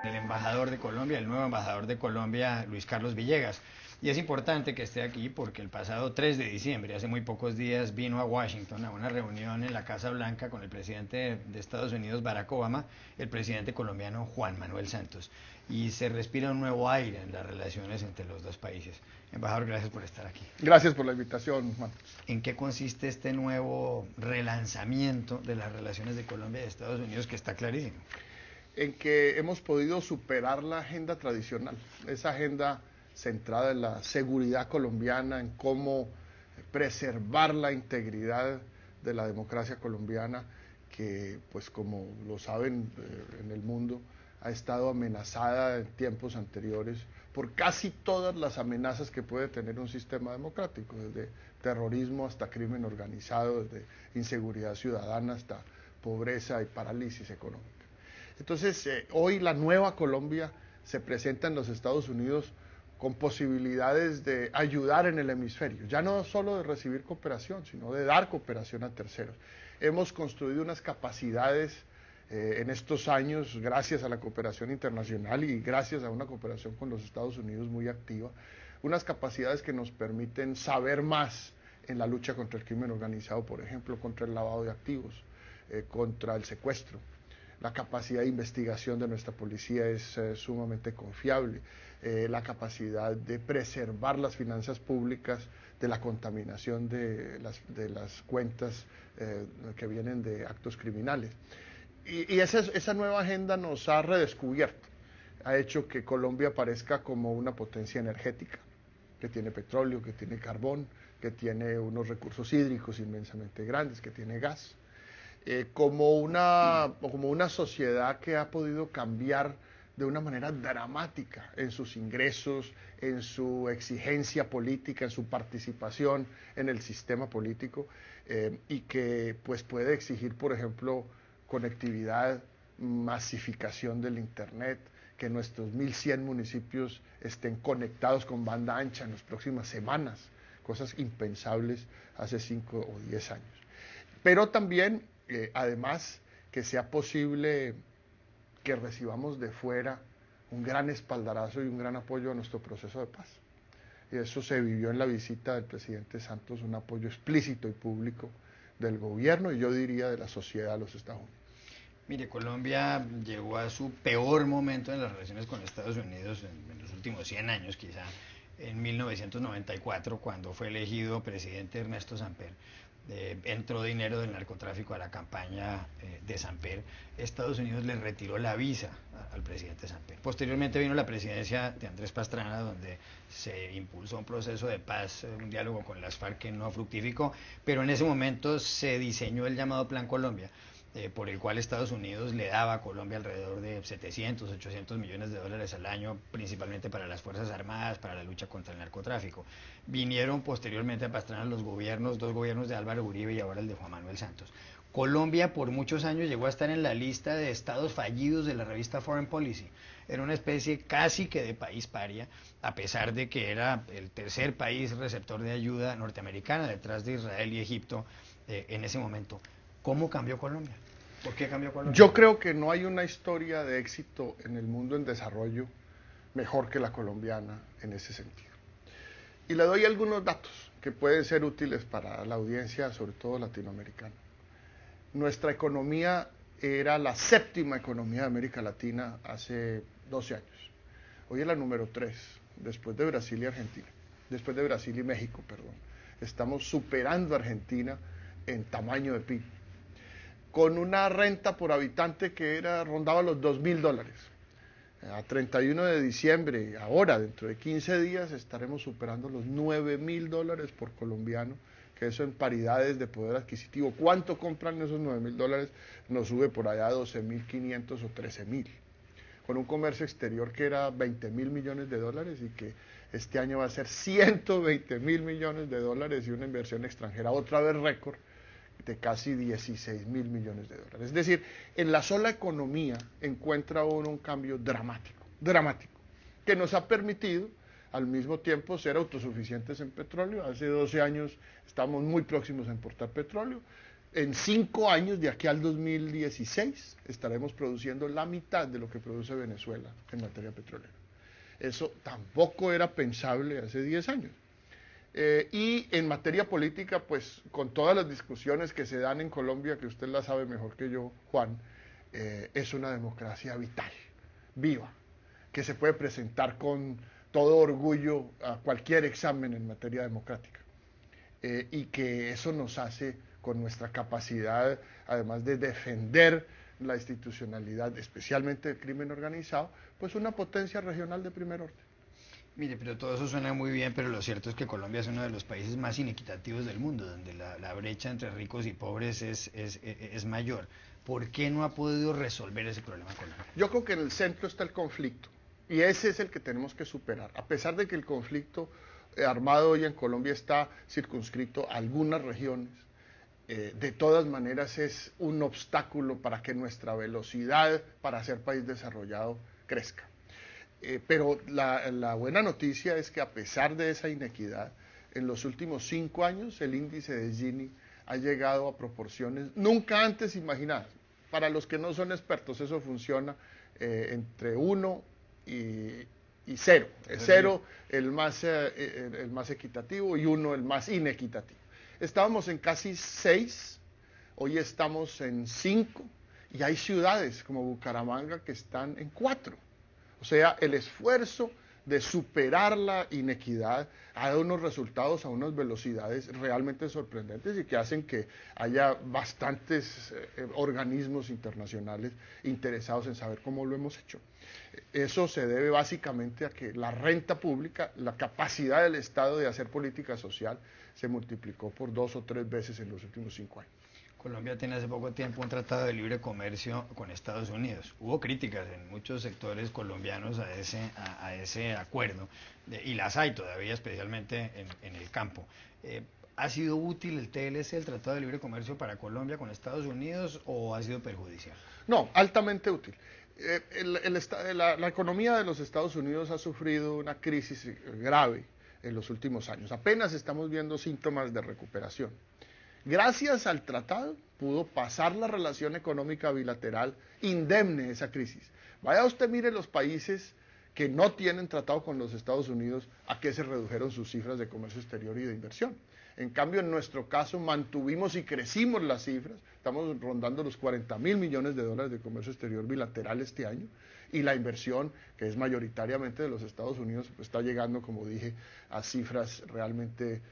El embajador de Colombia, el nuevo embajador de Colombia, Luis Carlos Villegas. Y es importante que esté aquí porque el pasado 3 de diciembre, hace muy pocos días, vino a Washington a una reunión en la Casa Blanca con el presidente de Estados Unidos, Barack Obama, el presidente colombiano Juan Manuel Santos. Y se respira un nuevo aire en las relaciones entre los dos países. Embajador, gracias por estar aquí. Gracias por la invitación, Juan. ¿En qué consiste este nuevo relanzamiento de las relaciones de Colombia y Estados Unidos que está clarísimo? En que hemos podido superar la agenda tradicional, esa agenda centrada en la seguridad colombiana, en cómo preservar la integridad de la democracia colombiana, que pues como lo saben en el mundo, ha estado amenazada en tiempos anteriores por casi todas las amenazas que puede tener un sistema democrático, desde terrorismo hasta crimen organizado, desde inseguridad ciudadana hasta pobreza y parálisis económica. Entonces, hoy la nueva Colombia se presenta en los Estados Unidos con posibilidades de ayudar en el hemisferio, ya no solo de recibir cooperación, sino de dar cooperación a terceros. Hemos construido unas capacidades en estos años, gracias a la cooperación internacional y gracias a una cooperación con los Estados Unidos muy activa, unas capacidades que nos permiten saber más en la lucha contra el crimen organizado, por ejemplo, contra el lavado de activos, contra el secuestro. La capacidad de investigación de nuestra policía es sumamente confiable, la capacidad de preservar las finanzas públicas de la contaminación de las cuentas que vienen de actos criminales. Y esa nueva agenda nos ha redescubierto, ha hecho que Colombia parezca como una potencia energética, que tiene petróleo, que tiene carbón, que tiene unos recursos hídricos inmensamente grandes, que tiene gas. Como una sociedad que ha podido cambiar de una manera dramática en sus ingresos, en su exigencia política, en su participación en el sistema político, y que pues puede exigir, por ejemplo, conectividad, masificación del Internet, que nuestros 1.100 municipios estén conectados con banda ancha en las próximas semanas, cosas impensables hace 5 o 10 años. Pero también además, que sea posible que recibamos de fuera un gran espaldarazo y un gran apoyo a nuestro proceso de paz. Y eso se vivió en la visita del presidente Santos, un apoyo explícito y público del gobierno y yo diría de la sociedad de los Estados Unidos. Mire, Colombia llegó a su peor momento en las relaciones con Estados Unidos en los últimos 100 años quizá, en 1994, cuando fue elegido presidente Ernesto Samper. Entró dinero del narcotráfico a la campaña de Samper. Estados Unidos le retiró la visa al presidente Samper. Posteriormente vino la presidencia de Andrés Pastrana, donde se impulsó un proceso de paz, un diálogo con las FARC que no fructificó, pero en ese momento se diseñó el llamado Plan Colombia, por el cual Estados Unidos le daba a Colombia alrededor de 700, 800 millones de dólares al año, principalmente para las Fuerzas Armadas, para la lucha contra el narcotráfico. Vinieron posteriormente a Pastrana los gobiernos, 2 gobiernos de Álvaro Uribe y ahora el de Juan Manuel Santos. Colombia por muchos años llegó a estar en la lista de estados fallidos de la revista Foreign Policy. Era una especie casi que de país paria, a pesar de que era el tercer país receptor de ayuda norteamericana, detrás de Israel y Egipto en ese momento. ¿Cómo cambió Colombia? ¿Por qué cambió Colombia? Yo creo que no hay una historia de éxito en el mundo en desarrollo mejor que la colombiana en ese sentido. Y le doy algunos datos que pueden ser útiles para la audiencia, sobre todo latinoamericana. Nuestra economía era la 7ª economía de América Latina hace 12 años. Hoy es la número 3, después de Brasil y Argentina. Después de Brasil y México, perdón. Estamos superando a Argentina en tamaño de PIB, con una renta por habitante que rondaba los $2.000. A 31 de diciembre, ahora, dentro de 15 días, estaremos superando los $9.000 por colombiano, que eso en paridades de poder adquisitivo. ¿Cuánto compran esos $9.000? Nos sube por allá a 12.500 o 13.000. Con un comercio exterior que era 20.000 millones de dólares y que este año va a ser 120.000 millones de dólares y una inversión extranjera, otra vez récord, de casi 16.000 millones de dólares. Es decir, en la sola economía encuentra uno un cambio dramático, que nos ha permitido al mismo tiempo ser autosuficientes en petróleo. Hace 12 años estamos muy próximos a importar petróleo, En 5 años, de aquí al 2016, estaremos produciendo la mitad de lo que produce Venezuela en materia petrolera. Eso tampoco era pensable hace 10 años. Y en materia política, pues con todas las discusiones que se dan en Colombia, que usted las sabe mejor que yo, Juan, es una democracia vital, viva, que se puede presentar con todo orgullo a cualquier examen en materia democrática. Y que eso nos hace, con nuestra capacidad, además de defender la institucionalidad, especialmente el crimen organizado, pues una potencia regional de primer orden. Mire, pero todo eso suena muy bien, pero lo cierto es que Colombia es uno de los países más inequitativos del mundo, donde la brecha entre ricos y pobres es mayor. ¿Por qué no ha podido resolver ese problema Colombia? Yo creo que en el centro está el conflicto, y ese es el que tenemos que superar. A pesar de que el conflicto armado hoy en Colombia está circunscrito a algunas regiones, de todas maneras es un obstáculo para que nuestra velocidad para ser país desarrollado crezca. Pero la buena noticia es que a pesar de esa inequidad, en los últimos 5 años el índice de Gini ha llegado a proporciones nunca antes imaginadas. Para los que no son expertos, eso funciona entre 1 y 0. 0 el más equitativo y 1 el más inequitativo. Estábamos en casi 6, hoy estamos en 5, y hay ciudades como Bucaramanga que están en 4. O sea, el esfuerzo de superar la inequidad ha dado unos resultados a unas velocidades realmente sorprendentes y que hacen que haya bastantes organismos internacionales interesados en saber cómo lo hemos hecho. Eso se debe básicamente a que la renta pública, la capacidad del Estado de hacer política social, se multiplicó por 2 o 3 veces en los últimos 5 años. Colombia tiene hace poco tiempo un tratado de libre comercio con Estados Unidos. Hubo críticas en muchos sectores colombianos a ese acuerdo, y las hay todavía, especialmente en el campo. ¿Ha sido útil el TLC, el Tratado de Libre Comercio, para Colombia con Estados Unidos, o ha sido perjudicial? No, altamente útil. La economía de los Estados Unidos ha sufrido una crisis grave en los últimos años. Apenas estamos viendo síntomas de recuperación. Gracias al tratado pudo pasar la relación económica bilateral indemne esa crisis. Vaya usted, mire los países que no tienen tratado con los Estados Unidos, a qué se redujeron sus cifras de comercio exterior y de inversión. En cambio, en nuestro caso, mantuvimos y crecimos las cifras. Estamos rondando los 40.000 millones de dólares de comercio exterior bilateral este año, y la inversión, que es mayoritariamente de los Estados Unidos, pues está llegando, como dije, a cifras realmente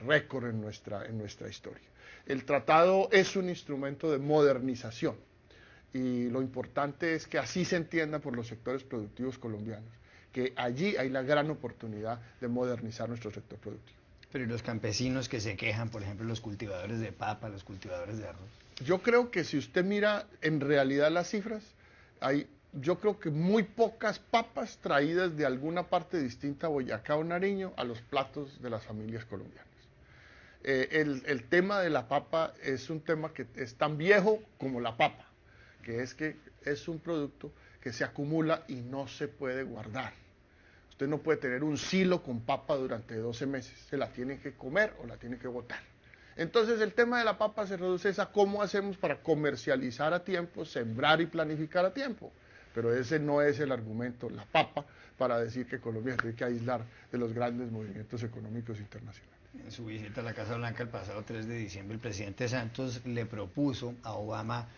récord en nuestra historia. El tratado es un instrumento de modernización, y lo importante es que así se entienda por los sectores productivos colombianos, que allí hay la gran oportunidad de modernizar nuestro sector productivo. Pero ¿y los campesinos que se quejan, por ejemplo, los cultivadores de papa, los cultivadores de arroz? Yo creo que si usted mira en realidad las cifras, yo creo que muy pocas papas traídas de alguna parte distinta a Boyacá o Nariño a los platos de las familias colombianas. El tema de la papa es un tema que es tan viejo como la papa, que es un producto que se acumula y no se puede guardar. Usted no puede tener un silo con papa durante 12 meses, se la tiene que comer o la tiene que botar. Entonces el tema de la papa se reduce a cómo hacemos para comercializar a tiempo, sembrar y planificar a tiempo. Pero ese no es el argumento, la papa, para decir que Colombia se tiene que aislar de los grandes movimientos económicos internacionales. En su visita a la Casa Blanca el pasado 3 de diciembre, el presidente Santos le propuso a Obama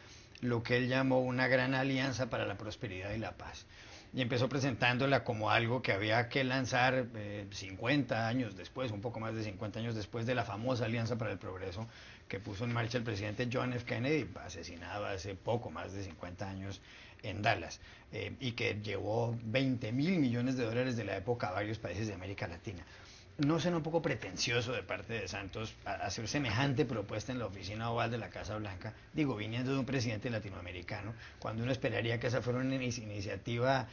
lo que él llamó una gran alianza para la prosperidad y la paz. Y empezó presentándola como algo que había que lanzar 50 años después, un poco más de 50 años después de la famosa Alianza para el Progreso que puso en marcha el presidente John F. Kennedy, asesinado hace poco más de 50 años en Dallas, y que llevó 20.000 millones de dólares de la época a varios países de América Latina. ¿No será un poco pretencioso de parte de Santos hacer semejante propuesta en la oficina oval de la Casa Blanca, digo, viniendo de un presidente latinoamericano, cuando uno esperaría que esa fuera una iniciativa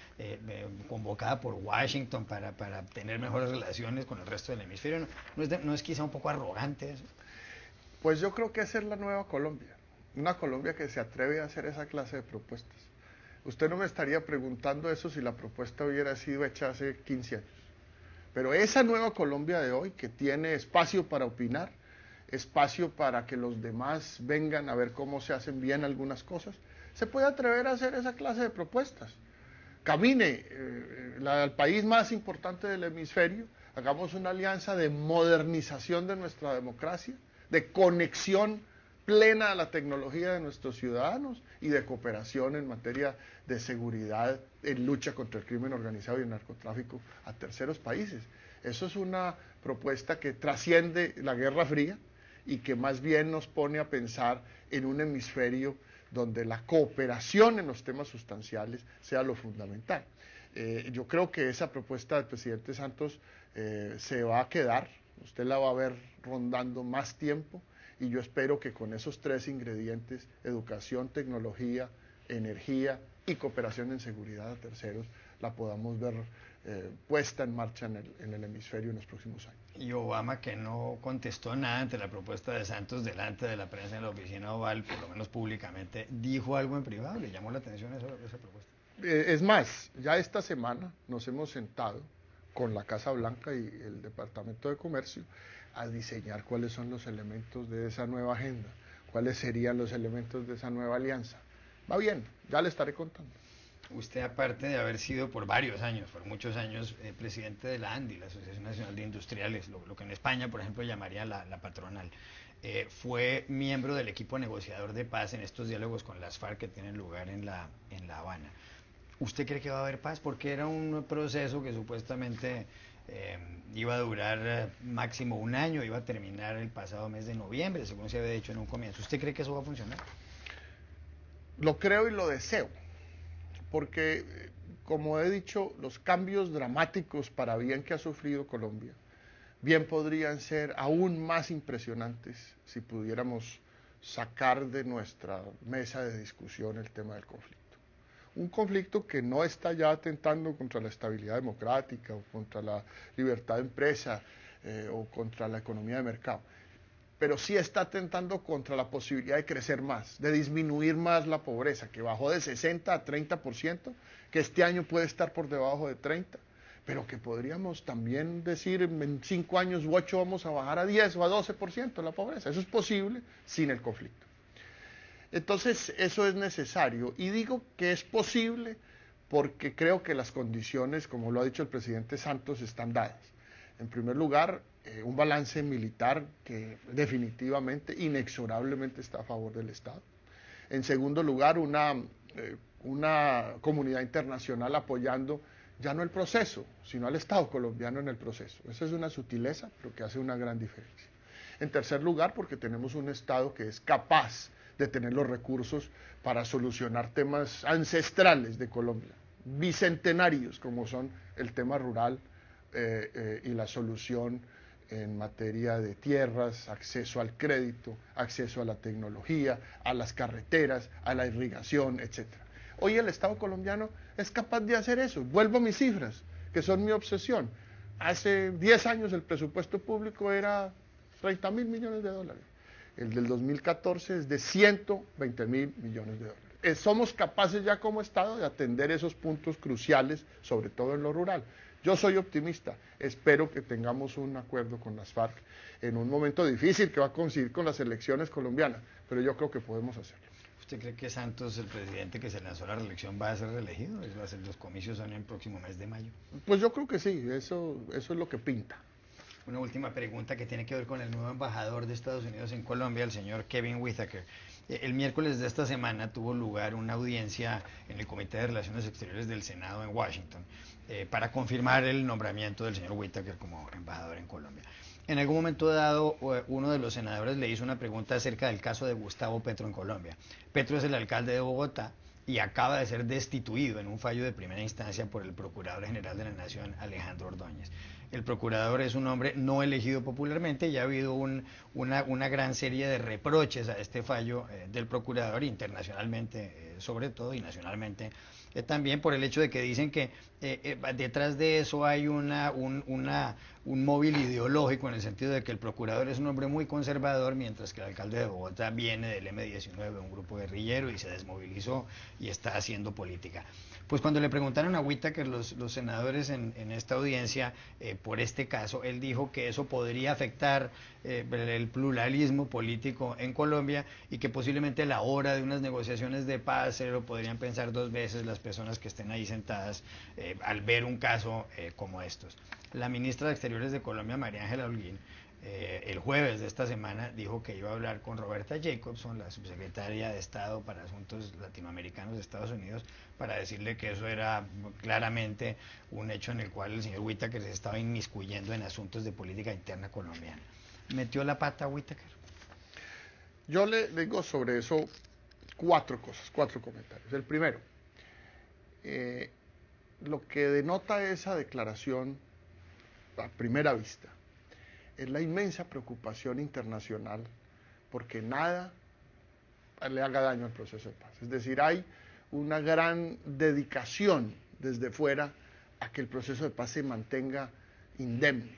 convocada por Washington para tener mejores relaciones con el resto del hemisferio? ¿No es quizá un poco arrogante eso? Pues yo creo que esa es la nueva Colombia, una Colombia que se atreve a hacer esa clase de propuestas. Usted no me estaría preguntando eso si la propuesta hubiera sido hecha hace 15 años. Pero esa nueva Colombia de hoy, que tiene espacio para opinar, espacio para que los demás vengan a ver cómo se hacen bien algunas cosas, se puede atrever a hacer esa clase de propuestas. Camine al país más importante del hemisferio, hagamos una alianza de modernización de nuestra democracia, de conexión plena a la tecnología de nuestros ciudadanos y de cooperación en materia de seguridad, en lucha contra el crimen organizado y el narcotráfico a terceros países. Eso es una propuesta que trasciende la Guerra Fría y que más bien nos pone a pensar en un hemisferio donde la cooperación en los temas sustanciales sea lo fundamental. Yo creo que esa propuesta del presidente Santos se va a quedar, usted la va a ver rondando más tiempo, y yo espero que con esos tres ingredientes, educación, tecnología, energía y cooperación en seguridad a terceros, la podamos ver puesta en marcha en el hemisferio en los próximos años. Y Obama, que no contestó nada ante la propuesta de Santos delante de la prensa en la oficina Oval, por lo menos públicamente, ¿dijo algo en privado? ¿Le llamó la atención esa propuesta? Es más, ya esta semana nos hemos sentado con la Casa Blanca y el Departamento de Comercio a diseñar cuáles son los elementos de esa nueva agenda, cuáles serían los elementos de esa nueva alianza. Va bien, ya le estaré contando. Usted, aparte de haber sido por varios años, por muchos años, presidente de la ANDI, la Asociación Nacional de Industriales, lo que en España, por ejemplo, llamaría la patronal, fue miembro del equipo negociador de paz en estos diálogos con las FARC que tienen lugar en La Habana. ¿Usted cree que va a haber paz? Porque era un proceso que supuestamente iba a durar máximo un año, iba a terminar el pasado mes de noviembre, según se había dicho en un comienzo. ¿Usted cree que eso va a funcionar? Lo creo y lo deseo, porque, como he dicho, los cambios dramáticos para bien que ha sufrido Colombia, bien podrían ser aún más impresionantes si pudiéramos sacar de nuestra mesa de discusión el tema del conflicto. Un conflicto que no está ya atentando contra la estabilidad democrática o contra la libertad de empresa o contra la economía de mercado, pero sí está atentando contra la posibilidad de crecer más, de disminuir más la pobreza, que bajó de 60 a 30%, que este año puede estar por debajo de 30%, pero que podríamos también decir en 5 años u 8 vamos a bajar a 10 o a 12% la pobreza. Eso es posible sin el conflicto. Entonces, eso es necesario, y digo que es posible porque creo que las condiciones, como lo ha dicho el presidente Santos, están dadas. En primer lugar, un balance militar que definitivamente, inexorablemente está a favor del Estado. En segundo lugar, una comunidad internacional apoyando ya no el proceso, sino al Estado colombiano en el proceso. Esa es una sutileza, pero que hace una gran diferencia. En tercer lugar, porque tenemos un Estado que es capaz de tener los recursos para solucionar temas ancestrales de Colombia, bicentenarios, como son el tema rural y la solución en materia de tierras, acceso al crédito, acceso a la tecnología, a las carreteras, a la irrigación, etc. Hoy el Estado colombiano es capaz de hacer eso. Vuelvo a mis cifras, que son mi obsesión. Hace 10 años el presupuesto público era 30.000 millones de dólares. El del 2014 es de 120.000 millones de dólares. Somos capaces ya como Estado de atender esos puntos cruciales, sobre todo en lo rural. Yo soy optimista, espero que tengamos un acuerdo con las FARC en un momento difícil que va a coincidir con las elecciones colombianas, pero yo creo que podemos hacerlo. ¿Usted cree que Santos, el presidente que se lanzó a la reelección, va a ser reelegido? Los comicios son el próximo mes de mayo. Pues yo creo que sí, eso es lo que pinta. Una última pregunta que tiene que ver con el nuevo embajador de Estados Unidos en Colombia, el señor Kevin Whitaker. El miércoles de esta semana tuvo lugar una audiencia en el Comité de Relaciones Exteriores del Senado en Washington para confirmar el nombramiento del señor Whitaker como embajador en Colombia. En algún momento dado, uno de los senadores le hizo una pregunta acerca del caso de Gustavo Petro en Colombia. Petro es el alcalde de Bogotá y acaba de ser destituido en un fallo de primera instancia por el Procurador General de la Nación, Alejandro Ordóñez. El procurador es un hombre no elegido popularmente y ha habido una gran serie de reproches a este fallo del procurador internacionalmente. sobre todo, y nacionalmente también, por el hecho de que dicen que detrás de eso hay un móvil ideológico, en el sentido de que el procurador es un hombre muy conservador, mientras que el alcalde de Bogotá viene del M-19, un grupo guerrillero, y se desmovilizó y está haciendo política. Pues cuando le preguntaron a Whitaker los senadores en esta audiencia por este caso, él dijo que eso podría afectar el pluralismo político en Colombia, y que posiblemente a la hora de unas negociaciones de paz se lo podrían pensar dos veces las personas que estén ahí sentadas al ver un caso como estos. La ministra de Exteriores de Colombia, María Ángela Holguín, el jueves de esta semana dijo que iba a hablar con Roberta Jacobson, la subsecretaria de Estado para Asuntos Latinoamericanos de Estados Unidos, para decirle que eso era claramente un hecho en el cual el señor Whitaker se estaba inmiscuyendo en asuntos de política interna colombiana. ¿Metió la pata Whitaker? Yo le digo sobre eso 4 cosas, 4 comentarios. El primero, lo que denota esa declaración a primera vista es la inmensa preocupación internacional porque nada le haga daño al proceso de paz. Es decir, hay una gran dedicación desde fuera a que el proceso de paz se mantenga indemne,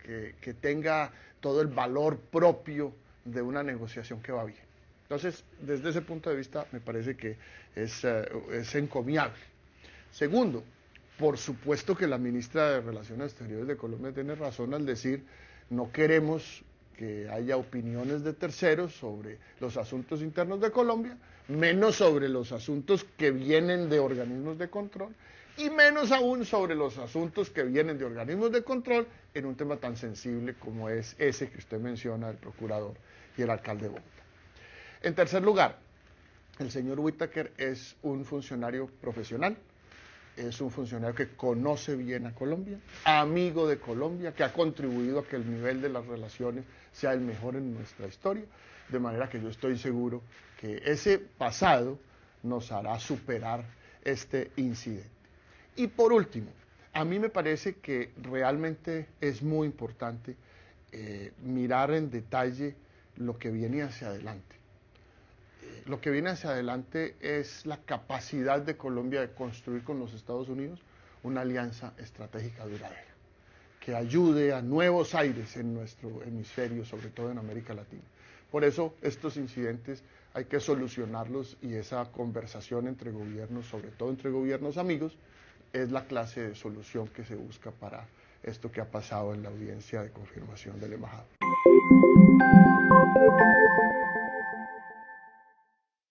que tenga todo el valor propio de una negociación que va bien. Entonces, desde ese punto de vista, me parece que es encomiable. Segundo, por supuesto que la ministra de Relaciones Exteriores de Colombia tiene razón al decir: no queremos que haya opiniones de terceros sobre los asuntos internos de Colombia, menos sobre los asuntos que vienen de organismos de control, y menos aún sobre los asuntos que vienen de organismos de control en un tema tan sensible como es ese que usted menciona, el procurador y el alcalde de Bogotá. En tercer lugar, el señor Whitaker es un funcionario profesional, es un funcionario que conoce bien a Colombia, amigo de Colombia, que ha contribuido a que el nivel de las relaciones sea el mejor en nuestra historia, de manera que yo estoy seguro que ese pasado nos hará superar este incidente. Y por último, a mí me parece que realmente es muy importante mirar en detalle lo que viene hacia adelante. Lo que viene hacia adelante es la capacidad de Colombia de construir con los Estados Unidos una alianza estratégica duradera, que ayude a nuevos aires en nuestro hemisferio, sobre todo en América Latina. Por eso estos incidentes hay que solucionarlos, y esa conversación entre gobiernos, sobre todo entre gobiernos amigos, es la clase de solución que se busca para esto que ha pasado en la audiencia de confirmación del embajador.